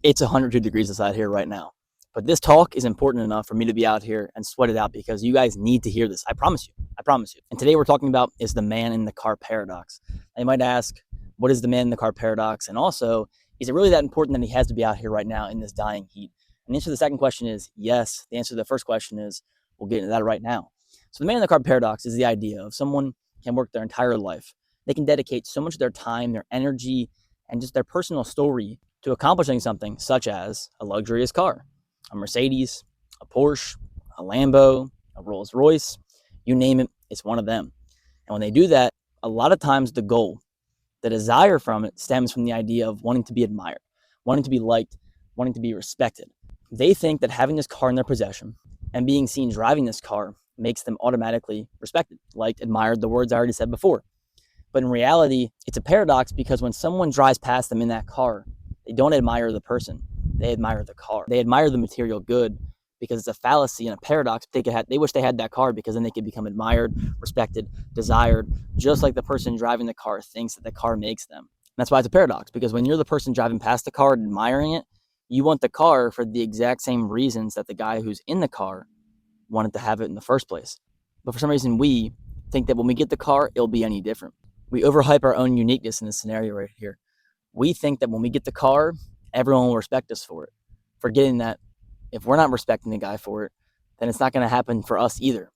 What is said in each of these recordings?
It's 102 degrees outside here right now. But this talk is important enough for me to be out here and sweat it out because you guys need to hear this. I promise you. I promise you. And today we're talking about is the man in the car paradox. And you might ask, what is the man in the car paradox? And also, is it really that important that he has to be out here right now in this dying heat? And the answer to the second question is yes. The answer to the first question is we'll get into that right now. So the man in the car paradox is the idea of someone can work their entire life. They can dedicate so much of their time, their energy, and just their personal story to accomplishing something such as a luxurious car, a Mercedes, a Porsche, a Lambo, a Rolls Royce, you name it, it's one of them. And when they do that, a lot of times the goal, the desire from it stems from the idea of wanting to be admired, wanting to be liked, wanting to be respected. They think that having this car in their possession and being seen driving this car makes them automatically respected, liked, admired, the words I already said before. But in reality, it's a paradox because when someone drives past them in that car, they don't admire the person. They admire the car. They admire the material good because it's a fallacy and a paradox. They wish they had that car because then they could become admired, respected, desired, just like the person driving the car thinks that the car makes them. And that's why it's a paradox, because when you're the person driving past the car and admiring it, you want the car for the exact same reasons that the guy who's in the car wanted to have it in the first place. But for some reason, we think that when we get the car, it'll be any different. We overhype our own uniqueness in this scenario right here. We think that when we get the car, everyone will respect us for it, forgetting that if we're not respecting the guy for it, then it's not going to happen for us either.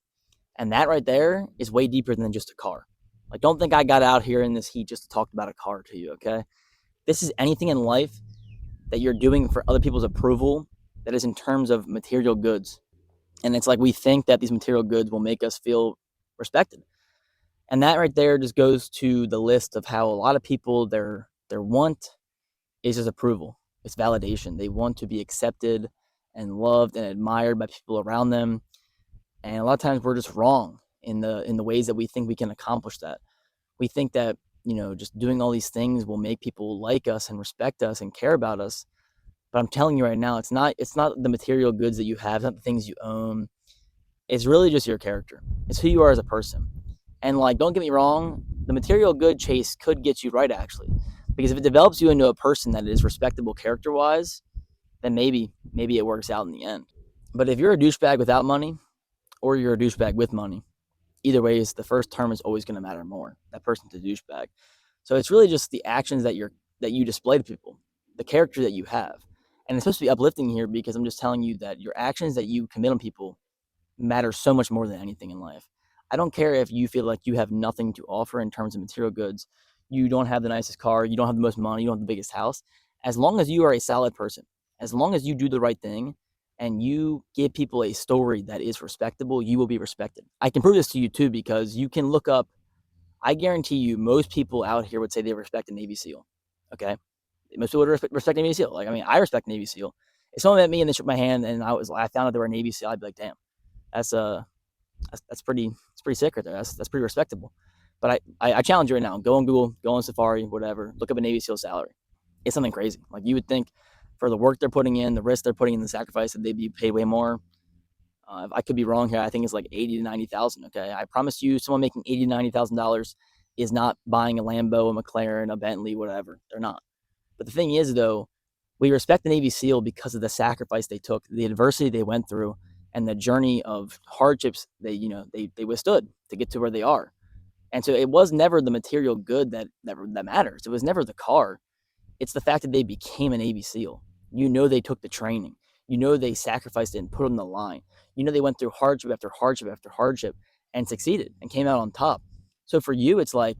And that right there is way deeper than just a car. Like, don't think I got out here in this heat just to talk about a car to you, okay? This is anything in life that you're doing for other people's approval that is in terms of material goods. And it's like we think that these material goods will make us feel respected. And that right there just goes to the list of how a lot of people, their want is just approval. It's validation. They want to be accepted and loved and admired by people around them. And a lot of times we're just wrong in the ways that we think we can accomplish that. We think that, just doing all these things will make people like us and respect us and care about us. But I'm telling you right now, it's not the material goods that you have, it's not the things you own. It's really just your character. It's who you are as a person. And don't get me wrong, the material good chase could get you right, actually. Because if it develops you into a person that is respectable character-wise, then maybe it works out in the end. But if you're a douchebag without money, or you're a douchebag with money, either way, the first term is always going to matter more. That person's a douchebag. So it's really just the actions that you display to people, the character that you have. And it's supposed to be uplifting here because I'm just telling you that your actions that you commit on people matter so much more than anything in life. I don't care if you feel like you have nothing to offer in terms of material goods. You don't have the nicest car. You don't have the most money. You don't have the biggest house. As long as you are a solid person, as long as you do the right thing and you give people a story that is respectable, you will be respected. I can prove this to you too because you can look up. I guarantee you most people out here would say they respect a Navy SEAL. Okay? Most people would respect a Navy SEAL. I respect Navy SEAL. If someone met me and they shook my hand and I found out they were a Navy SEAL, I'd be like, damn, that's pretty sick right there. That's pretty respectable. But I challenge you right now. Go on Google, go on Safari, whatever. Look up a Navy SEAL salary. It's something crazy. Like, you would think for the work they're putting in, the risk they're putting in, the sacrifice, that they'd be paid way more. I could be wrong here. I think it's like $80,000 to $90,000. Okay, I promise you, someone making $80,000 to $90,000 is not buying a Lambo, a McLaren, a Bentley, whatever. They're not. But the thing is, though, we respect the Navy SEAL because of the sacrifice they took, the adversity they went through, and the journey of hardships they withstood to get to where they are. And so it was never the material good that matters. It was never the car. It's the fact that they became a Navy SEAL. They took the training. They sacrificed it and put it on the line. They went through hardship after hardship after hardship and succeeded and came out on top. So for you, it's like,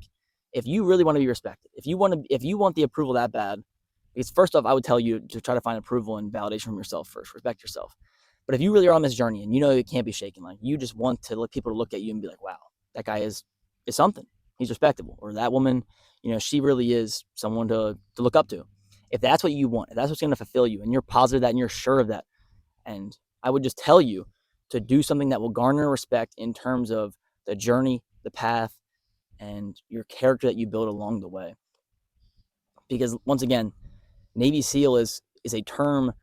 if you really want to be respected, if you want the approval that bad, because first off, I would tell you to try to find approval and validation from yourself first. Respect yourself. But if you really are on this journey and it can't be shaken, like, you just want to let people to look at you and be like, wow, that guy is something. He's respectable. Or that woman, she really is someone to look up to. If that's what you want, if that's what's going to fulfill you, and you're positive of that and you're sure of that, and I would just tell you to do something that will garner respect in terms of the journey, the path, and your character that you build along the way. Because once again, Navy SEAL is a term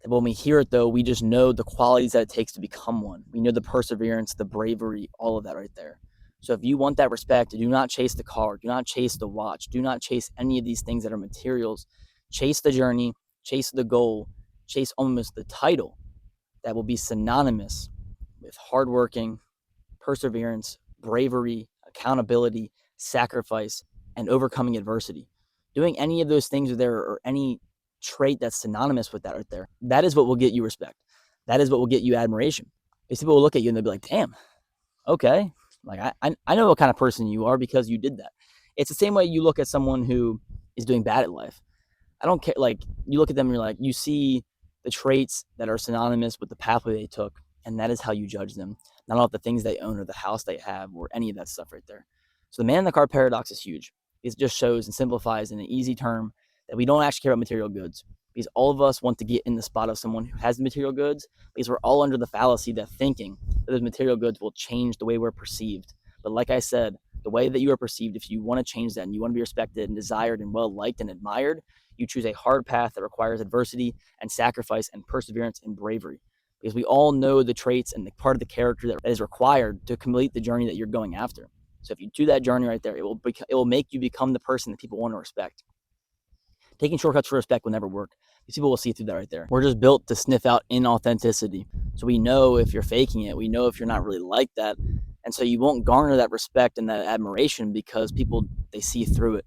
that when we hear it, though, we just know the qualities that it takes to become one. We know the perseverance, the bravery, all of that right there. So if you want that respect, do not chase the car, do not chase the watch, do not chase any of these things that are materials. Chase the journey, chase the goal, chase almost the title that will be synonymous with hardworking, perseverance, bravery, accountability, sacrifice, and overcoming adversity. Doing any of those things there, or any trait that's synonymous with that right there, that is what will get you respect. That is what will get you admiration. Because people will look at you and they'll be like, damn, okay. Like I know what kind of person you are because you did that. It's the same way you look at someone who is doing bad at life. I don't care. Like, you look at them and you're like, you see the traits that are synonymous with the pathway they took, and that is how you judge them. Not all the things they own or the house they have or any of that stuff right there. So the man in the car paradox is huge. It just shows and simplifies in an easy term that we don't actually care about material goods, because all of us want to get in the spot of someone who has the material goods, because we're all under the fallacy that thinking that those material goods will change the way we're perceived. But like I said, the way that you are perceived, if you want to change that and you want to be respected and desired and well liked and admired, you choose a hard path that requires adversity and sacrifice and perseverance and bravery, because we all know the traits and the part of the character that is required to complete the journey that you're going after. So if you do that journey right there, it will make you become the person that people want to respect. Taking shortcuts for respect will never work. These people will see through that right there. We're just built to sniff out inauthenticity. So we know if you're faking it. We know if you're not really like that. And so you won't garner that respect and that admiration, because people, they see through it.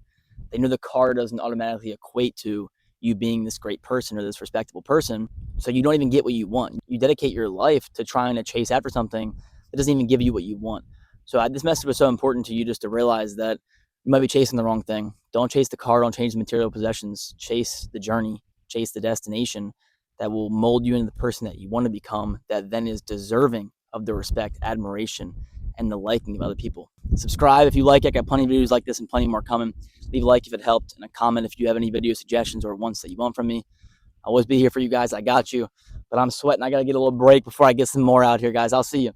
They know the car doesn't automatically equate to you being this great person or this respectable person. So you don't even get what you want. You dedicate your life to trying to chase after something that doesn't even give you what you want. So this message was so important to you, just to realize that you might be chasing the wrong thing. Don't chase the car. Don't chase the material possessions. Chase the journey. Chase the destination that will mold you into the person that you want to become, that then is deserving of the respect, admiration, and the liking of other people. Subscribe if you like it. I got plenty of videos like this and plenty more coming. Leave a like if it helped, and a comment if you have any video suggestions or ones that you want from me. I'll always be here for you guys. I got you. But I'm sweating. I got to get a little break before I get some more out here, guys. I'll see you.